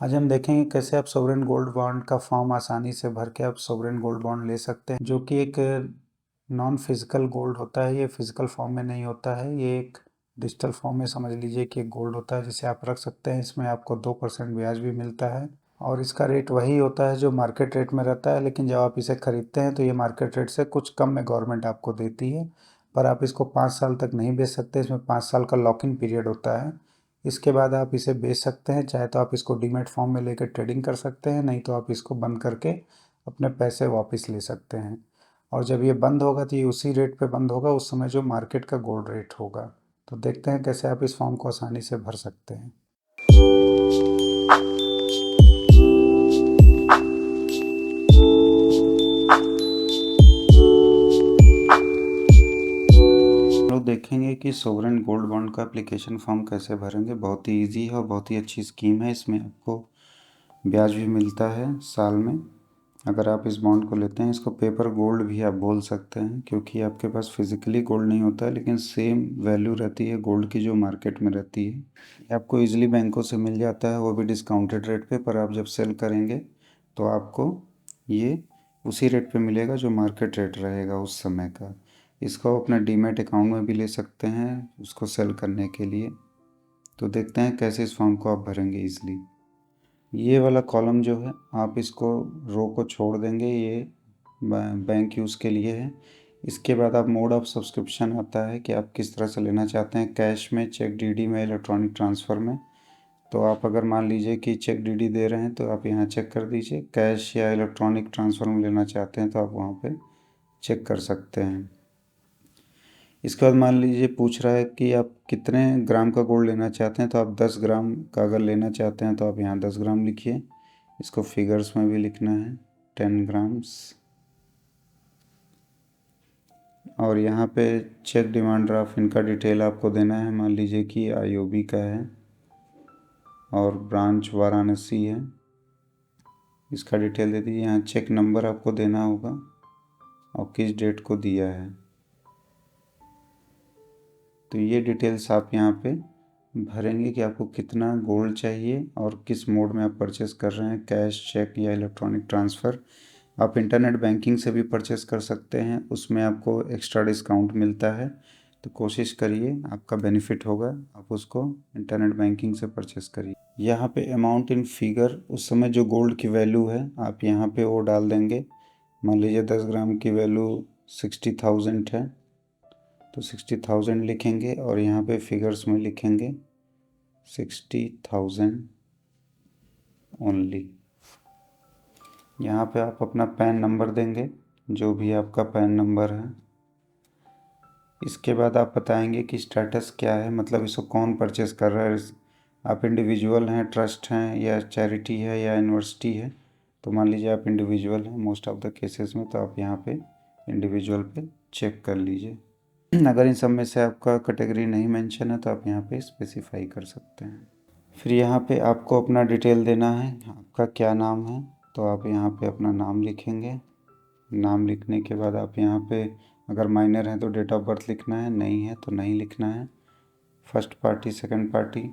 आज हम देखेंगे कैसे आप सोवरेन गोल्ड बॉन्ड का फॉर्म आसानी से भर के आप सोवरेन गोल्ड बॉन्ड ले सकते हैं, जो कि एक नॉन फिजिकल गोल्ड होता है। ये फिजिकल फॉर्म में नहीं होता है, ये एक डिजिटल फॉर्म में समझ लीजिए कि एक गोल्ड होता है जिसे आप रख सकते हैं। इसमें आपको 2% ब्याज भी मिलता है और इसका रेट वही होता है जो मार्केट रेट में रहता है, लेकिन जब आप इसे खरीदते हैं तो ये मार्केट रेट से कुछ कम में गवर्नमेंट आपको देती है। पर आप इसको 5 साल तक नहीं बेच सकते, इसमें 5 साल का लॉक इन पीरियड होता है। इसके बाद आप इसे बेच सकते हैं, चाहे तो आप इसको डीमैट फॉर्म में लेकर ट्रेडिंग कर सकते हैं, नहीं तो आप इसको बंद करके अपने पैसे वापस ले सकते हैं। और जब ये बंद होगा तो ये उसी रेट पे बंद होगा, उस समय जो मार्केट का गोल्ड रेट होगा। तो देखते हैं कैसे आप इस फॉर्म को आसानी से भर सकते हैं। लोग देखेंगे कि सोवरेन गोल्ड बॉन्ड का एप्लीकेशन फॉर्म कैसे भरेंगे। बहुत ही ईजी है और बहुत ही अच्छी स्कीम है। इसमें आपको ब्याज भी मिलता है साल में अगर आप इस बॉन्ड को लेते हैं। इसको पेपर गोल्ड भी आप बोल सकते हैं, क्योंकि आपके पास फिजिकली गोल्ड नहीं होता है, लेकिन सेम वैल्यू रहती है गोल्ड की जो मार्केट में रहती है। ये आपको इजीली बैंकों से मिल जाता है, वो भी डिस्काउंटेड रेट पे। पर आप जब सेल करेंगे तो आपको ये उसी रेट पे मिलेगा जो मार्केट रेट रहेगा उस समय का। इसको अपना डीमैट अकाउंट में भी ले सकते हैं उसको सेल करने के लिए। तो देखते हैं कैसे इस फॉर्म को आप भरेंगे ईजिली। ये वाला कॉलम जो है आप इसको रो को छोड़ देंगे, ये बैंक यूज़ के लिए है। इसके बाद आप मोड ऑफ सब्सक्रिप्शन आता है कि आप किस तरह से लेना चाहते हैं, कैश में, चेक डीडी में, इलेक्ट्रॉनिक ट्रांसफ़र में। तो आप अगर मान लीजिए कि चेक डीडी दे रहे हैं तो आप यहाँ चेक कर दीजिए। कैश या इलेक्ट्रॉनिक ट्रांसफ़र में लेना चाहते हैं तो आप वहाँ पे चेक कर सकते हैं। इसके बाद मान लीजिए पूछ रहा है कि आप कितने ग्राम का गोल्ड लेना चाहते हैं, तो आप 10 ग्राम का अगर लेना चाहते हैं तो आप यहाँ 10 ग्राम लिखिए। इसको फिगर्स में भी लिखना है 10 ग्राम्स। और यहाँ पे चेक डिमांड ड्राफ्ट इनका डिटेल आपको देना है। मान लीजिए कि आईओबी का है और ब्रांच वाराणसी है, इसका डिटेल दे दीजिए। यहाँ चेक नंबर आपको देना होगा और किस डेट को दिया है। तो ये डिटेल्स आप यहाँ पे भरेंगे कि आपको कितना गोल्ड चाहिए और किस मोड में आप परचेस कर रहे हैं, कैश, चेक या इलेक्ट्रॉनिक ट्रांसफ़र। आप इंटरनेट बैंकिंग से भी परचेस कर सकते हैं, उसमें आपको एक्स्ट्रा डिस्काउंट मिलता है। तो कोशिश करिए, आपका बेनिफिट होगा, आप उसको इंटरनेट बैंकिंग से परचेस करिए। यहाँ पे अमाउंट इन फिगर, उस समय जो गोल्ड की वैल्यू है आप यहाँ पे वो डाल देंगे। मान लीजिए 10 ग्राम की वैल्यू 60,000 है तो 60,000 लिखेंगे और यहाँ पे फिगर्स में लिखेंगे 60,000 ओनली। यहाँ पे आप अपना पैन नंबर देंगे, जो भी आपका पैन नंबर है। इसके बाद आप बताएंगे कि स्टेटस क्या है, मतलब इसको कौन परचेस कर रहा है। आप इंडिविजुअल हैं, ट्रस्ट हैं, या चैरिटी है, या यूनिवर्सिटी है। तो मान लीजिए आप इंडिविजुअल हैं मोस्ट ऑफ द केसेस में, तो आप यहाँ पे इंडिविजुअल पे चेक कर लीजिए। अगर इन सब में से आपका कैटेगरी नहीं मेंशन है तो आप यहाँ पे स्पेसिफाई कर सकते हैं। फिर यहाँ पे आपको अपना डिटेल देना है, आपका क्या नाम है। तो आप यहाँ पे अपना नाम लिखेंगे। नाम लिखने के बाद आप यहाँ पे अगर माइनर है तो डेट ऑफ बर्थ लिखना है, नहीं है तो नहीं लिखना है। फर्स्ट पार्टी, सेकंड पार्टी,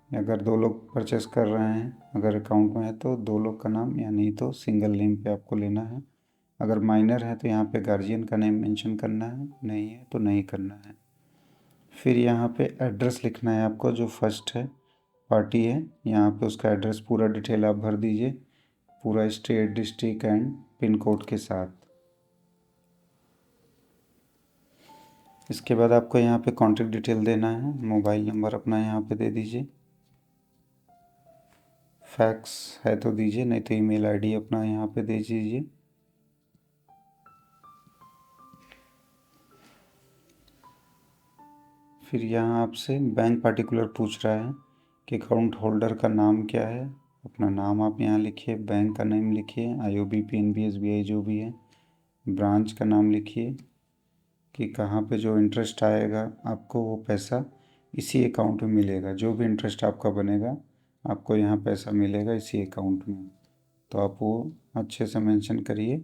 अगर 2 लोग परचेस कर रहे हैं, अगर अकाउंट में है तो 2 लोग का नाम, या नहीं तो सिंगल नेम पे आपको लेना है। अगर माइनर है तो यहाँ पे गार्जियन का नेम मेंशन करना है, नहीं है तो नहीं करना है। फिर यहाँ पे एड्रेस लिखना है आपको, जो फर्स्ट है पार्टी है, यहाँ पे उसका एड्रेस पूरा डिटेल आप भर दीजिए, पूरा state, district and pin code के साथ। इसके बाद आपको यहाँ पे कॉन्टेक्ट डिटेल देना है, मोबाइल नंबर अपना यहाँ पे दे दीजिए। फैक्स है तो दीजिए, नहीं तो ईमेल आईडी अपना यहाँ पे दे दीजिए। फिर यहाँ आपसे बैंक पार्टिकुलर पूछ रहा है कि अकाउंट होल्डर का नाम क्या है। अपना नाम आप यहाँ लिखिए, बैंक का नेम लिखिए, आईओबी, पीएनबी, एसबीआई जो भी है। ब्रांच का नाम लिखिए कि कहाँ पे जो इंटरेस्ट आएगा आपको वो पैसा इसी अकाउंट में मिलेगा। जो भी इंटरेस्ट आपका बनेगा आपको यहाँ पैसा मिलेगा इसी अकाउंट में। तो आप वो अच्छे से मेंशन करिए,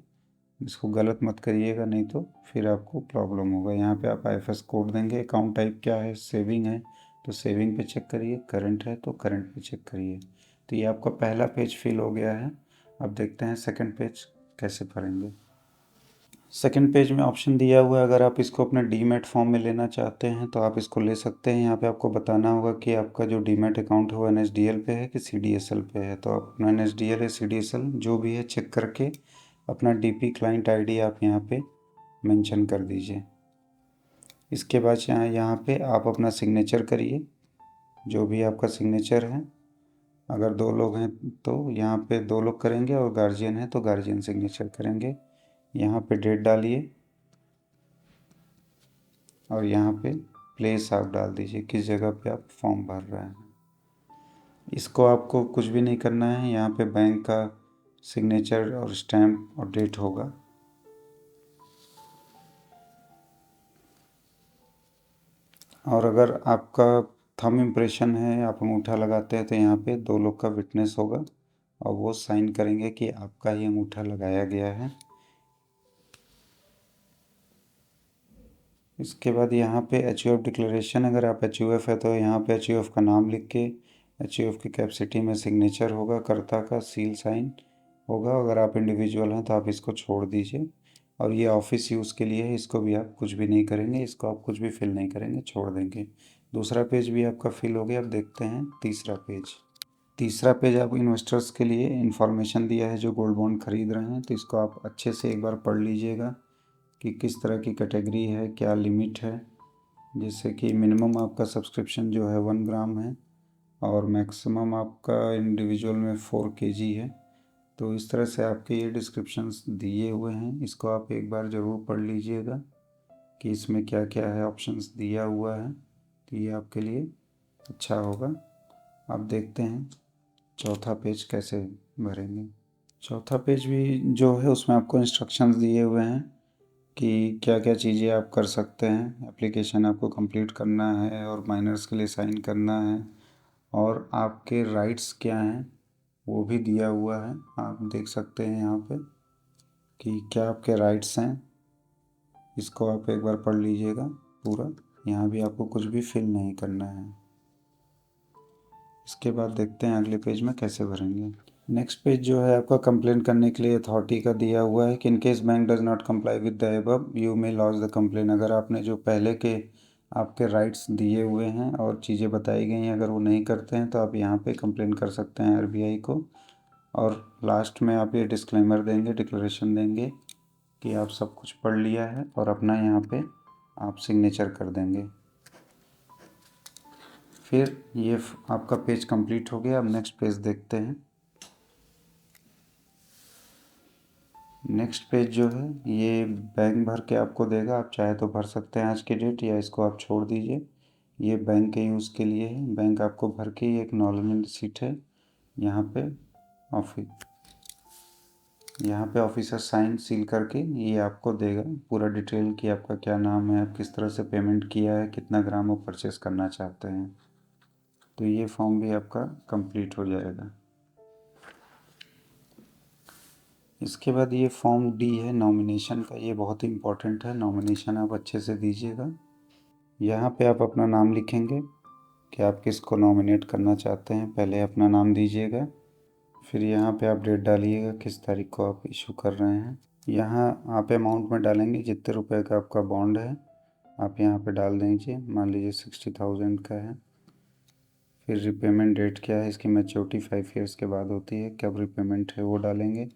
इसको गलत मत करिएगा, नहीं तो फिर आपको प्रॉब्लम होगा। यहाँ पे आप आईएफएस कोड देंगे। अकाउंट टाइप क्या है, सेविंग है तो सेविंग पे चेक करिए, करंट है तो करंट पे चेक करिए। तो ये आपका पहला पेज फिल हो गया है। अब देखते हैं सेकंड पेज कैसे भरेंगे। सेकंड पेज में ऑप्शन दिया हुआ है, अगर आप इसको अपने डीमैट फॉर्म में लेना चाहते हैं तो आप इसको ले सकते हैं। यहाँ पे आपको बताना होगा कि आपका जो डीमैट अकाउंट है वो NSDL पे है कि CDSL पे है। तो आप अपना NSDL या CDSL जो भी है चेक करके अपना DP क्लाइंट ID आप यहाँ पे मेंशन कर दीजिए। इसके बाद यहाँ पे आप अपना सिग्नेचर करिए, जो भी आपका सिग्नेचर है। अगर 2 लोग हैं तो यहाँ पे 2 लोग करेंगे, और गार्जियन है तो गार्जियन सिग्नेचर करेंगे। यहाँ पे डेट डालिए और यहाँ पे प्लेस आप डाल दीजिए किस जगह पे आप फॉर्म भर रहे हैं। इसको आपको कुछ भी नहीं करना है, यहाँ पे बैंक का सिग्नेचर और स्टैम्प और डेट होगा। और अगर आपका थंब इम्प्रेशन है, आप अंगूठा लगाते हैं, तो यहाँ पे 2 लोग का विटनेस होगा और वो साइन करेंगे कि आपका ही अंगूठा लगाया गया है। इसके बाद यहाँ पे HUF डिक्लेरेशन, अगर आप HUF है तो यहाँ पे HUF का नाम लिख के HUF की कैपेसिटी में सिग्नेचर होगा, कर्ता का सील साइन होगा। अगर आप इंडिविजुअल हैं तो आप इसको छोड़ दीजिए। और ये ऑफिस यूज़ के लिए है, इसको भी आप कुछ भी नहीं करेंगे, इसको आप कुछ भी फिल नहीं करेंगे, छोड़ देंगे। दूसरा पेज भी आपका फिल हो गया। अब देखते हैं तीसरा पेज। तीसरा पेज आप इन्वेस्टर्स के लिए इंफॉर्मेशन दिया है जो गोल्ड बॉन्ड खरीद रहे हैं, तो इसको आप अच्छे से एक बार पढ़ लीजिएगा कि किस तरह की कैटेगरी है, क्या लिमिट है। जैसे कि मिनिमम आपका सब्सक्रिप्शन जो है 1 ग्राम है और मैक्सिमम आपका इंडिविजुअल में 4 kg है। तो इस तरह से आपके ये डिस्क्रिप्शंस दिए हुए हैं, इसको आप एक बार ज़रूर पढ़ लीजिएगा कि इसमें क्या क्या है, ऑप्शंस दिया हुआ है, तो ये आपके लिए अच्छा होगा। अब देखते हैं चौथा पेज कैसे भरेंगे। चौथा पेज भी जो है उसमें आपको इंस्ट्रक्शंस दिए हुए हैं कि क्या क्या चीज़ें आप कर सकते हैं। एप्लीकेशन आपको कंप्लीट करना है और माइनर्स के लिए साइन करना है, और आपके राइट्स क्या हैं वो भी दिया हुआ है। आप देख सकते हैं यहाँ पे कि क्या आपके राइट्स हैं, इसको आप एक बार पढ़ लीजिएगा पूरा। यहाँ भी आपको कुछ भी फिल नहीं करना है। इसके बाद देखते हैं अगले पेज में कैसे भरेंगे। नेक्स्ट पेज जो है आपका कंप्लेन करने के लिए अथॉरिटी का दिया हुआ है कि in case bank does not comply with the above you may loss the complain. अगर आपने जो पहले के आपके राइट्स दिए हुए हैं और चीज़ें बताई गई हैं, अगर वो नहीं करते हैं तो आप यहाँ पे कंप्लेन कर सकते हैं RBI को। और लास्ट में आप ये डिस्क्लेमर देंगे, डिक्लेरेशन देंगे कि आप सब कुछ पढ़ लिया है, और अपना यहाँ पे आप सिग्नेचर कर देंगे। फिर ये आपका पेज कंप्लीट हो गया। अब नेक्स्ट पेज देखते हैं। नेक्स्ट पेज जो है ये बैंक भर के आपको देगा, आप चाहे तो भर सकते हैं आज की डेट, या इसको आप छोड़ दीजिए। ये बैंक के यूज़ के लिए है, बैंक आपको भर के एक एक्नॉलेजमेंट रिसीट है यहाँ पे ऑफिसर साइन सील करके ये आपको देगा पूरा डिटेल कि आपका क्या नाम है, आप किस तरह से पेमेंट किया है, कितना ग्राम वो परचेस करना चाहते हैं। तो ये फॉर्म भी आपका कंप्लीट हो जाएगा। इसके बाद ये फॉर्म D है नॉमिनेशन का, ये बहुत ही इम्पोर्टेंट है। नॉमिनेशन आप अच्छे से दीजिएगा। यहाँ पे आप अपना नाम लिखेंगे कि आप किसको नॉमिनेट करना चाहते हैं, पहले अपना नाम दीजिएगा। फिर यहाँ पे आप डेट डालिएगा किस तारीख को आप इशू कर रहे हैं। यहाँ आप अमाउंट में डालेंगे जितने रुपए का आपका बॉन्ड है, आप यहाँ पे डाल दीजिए। मान लीजिए 60,000 का है। फिर रिपेमेंट डेट क्या है, इसकी मैच्योरिटी 5 ईयर्स के बाद होती है, कब रिपेमेंट है वो डालेंगे।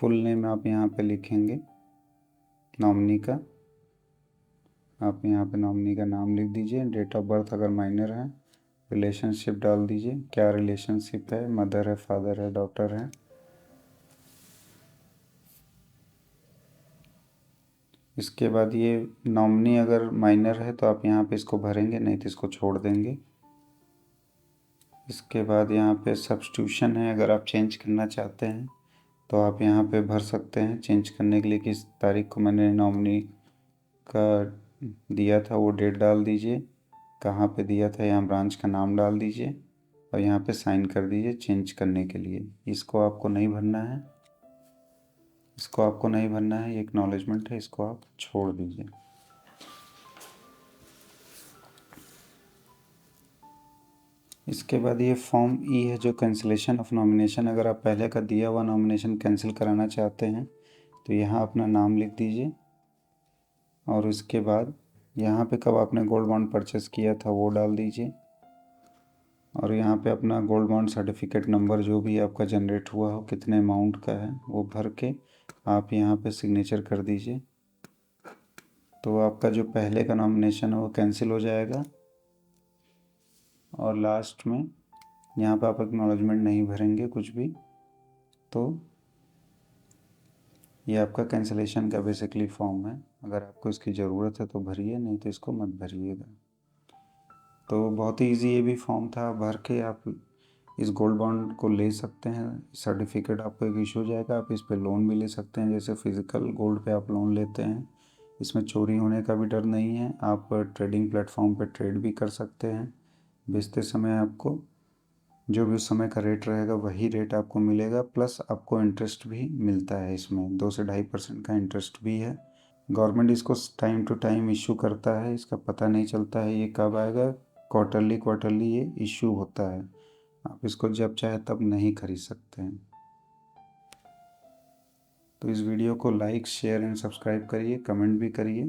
फुल नेम आप यहाँ पे लिखेंगे नॉमिनी का, आप यहाँ पे नॉमिनी का नाम लिख दीजिए। डेट ऑफ बर्थ अगर माइनर है, रिलेशनशिप डाल दीजिए, क्या रिलेशनशिप है, मदर है, फादर है, डॉटर है। इसके बाद ये नॉमिनी अगर माइनर है तो आप यहाँ पे इसको भरेंगे, नहीं तो इसको छोड़ देंगे। इसके बाद यहाँ पे सब्स्टिट्यूशन है, अगर आप चेंज करना चाहते हैं तो आप यहाँ पे भर सकते हैं चेंज करने के लिए किस तारीख को मैंने नॉमिनी का दिया था वो डेट डाल दीजिए, कहाँ पे दिया था यहाँ ब्रांच का नाम डाल दीजिए, और यहाँ पे साइन कर दीजिए चेंज करने के लिए। इसको आपको नहीं भरना है, इसको आपको नहीं भरना है, ये एक्नॉलेजमेंट है, इसको आप छोड़ दीजिए। इसके बाद ये फॉर्म ई है जो कैंसिलेशन ऑफ नॉमिनेशन। अगर आप पहले का दिया हुआ नॉमिनेशन कैंसिल कराना चाहते हैं तो यहाँ अपना नाम लिख दीजिए और उसके बाद यहाँ पे कब आपने गोल्ड बॉन्ड परचेस किया था वो डाल दीजिए और यहाँ पे अपना गोल्ड बॉन्ड सर्टिफिकेट नंबर जो भी आपका जनरेट हुआ हो कितने अमाउंट का है वो भर के आप यहाँ पे सिग्नेचर कर दीजिए। तो आपका जो पहले का नॉमिनेशन है वो कैंसिल हो जाएगा और लास्ट में यहाँ पे आप एक्नॉलेजमेंट नहीं भरेंगे कुछ भी तो ये आपका कैंसिलेशन का बेसिकली फॉर्म है। अगर आपको इसकी ज़रूरत है तो भरिए, नहीं तो इसको मत भरिएगा। तो बहुत ही इजी ये भी फॉर्म था, भर के आप इस गोल्ड बॉन्ड को ले सकते हैं। सर्टिफिकेट आपको एक इशू हो जाएगा, आप इस पे लोन भी ले सकते हैं जैसे फिज़िकल गोल्ड पे आप लोन लेते हैं। इसमें चोरी होने का भी डर नहीं है। आप ट्रेडिंग प्लेटफॉर्म पे ट्रेड भी कर सकते हैं। बेचते समय आपको जो भी उस समय का रेट रहेगा वही रेट आपको मिलेगा, प्लस आपको इंटरेस्ट भी मिलता है। इसमें 2 से 2.5% का इंटरेस्ट भी है। गवर्नमेंट इसको टाइम टू टाइम इशू करता है, इसका पता नहीं चलता है ये कब आएगा। क्वार्टरली ये इशू होता है। आप इसको जब चाहे तब नहीं खरीद सकते हैं। तो इस वीडियो को लाइक शेयर एंड सब्सक्राइब करिए, कमेंट भी करिए।